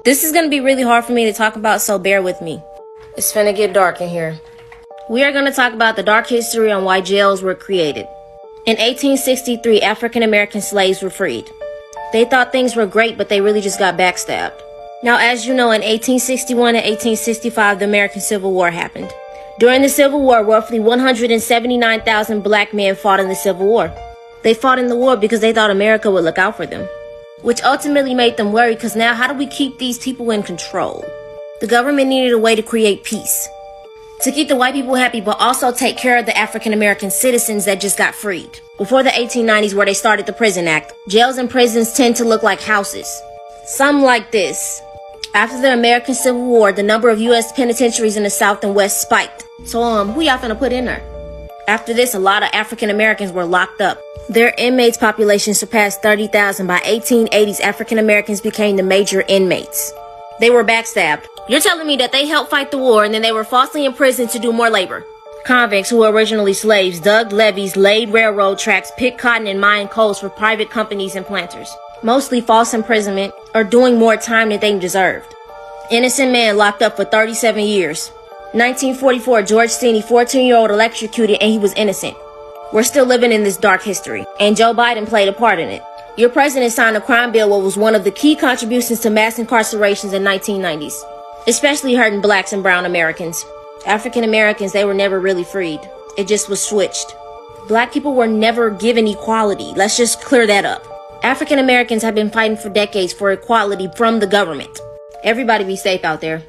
This is going to be really hard for me to talk about, so bear with me. It's finna get dark in here. We are going to talk about the dark history on why jails were created. In 1863, African American slaves were freed. They thought things were great, but they really just got backstabbed. Now, as you know, in 1861 and 1865, the American Civil War happened. During the Civil War, roughly 179,000 black men fought in the Civil War. They fought in the war because they thought America would look out for them, which ultimately made them worried because now how do we keep these people in control? The government needed a way to create peace, to keep the white people happy, but also take care of the African American citizens that just got freed. Before the 1890s, where they started the Prison Act, jails and prisons tend to look like houses. Some like this. After the American Civil War, the number of U.S. penitentiaries in the South and West spiked. So, who y'all finna put in there? After this, a lot of African Americans were locked up. Their inmates population surpassed 30,000. By 1880s, African Americans became the major inmates. They were backstabbed. You're telling me that they helped fight the war and then they were falsely imprisoned to do more labor? Convicts, who were originally slaves, dug levees, laid railroad tracks, picked cotton and mined coals for private companies and planters. Mostly false imprisonment or doing more time than they deserved. Innocent man locked up for 37 years. 1944, George Steeny, 14-year-old, electrocuted and he was innocent. We're still living in this dark history, and Joe Biden played a part in it. Your president signed a crime bill what was one of the key contributions to mass incarcerations in 1990s, especially hurting blacks and brown Americans. African Americans, they were never really freed. It just was switched. Black people were never given equality. Let's just clear that up. African Americans have been fighting for decades for equality from the government. Everybody be safe out there.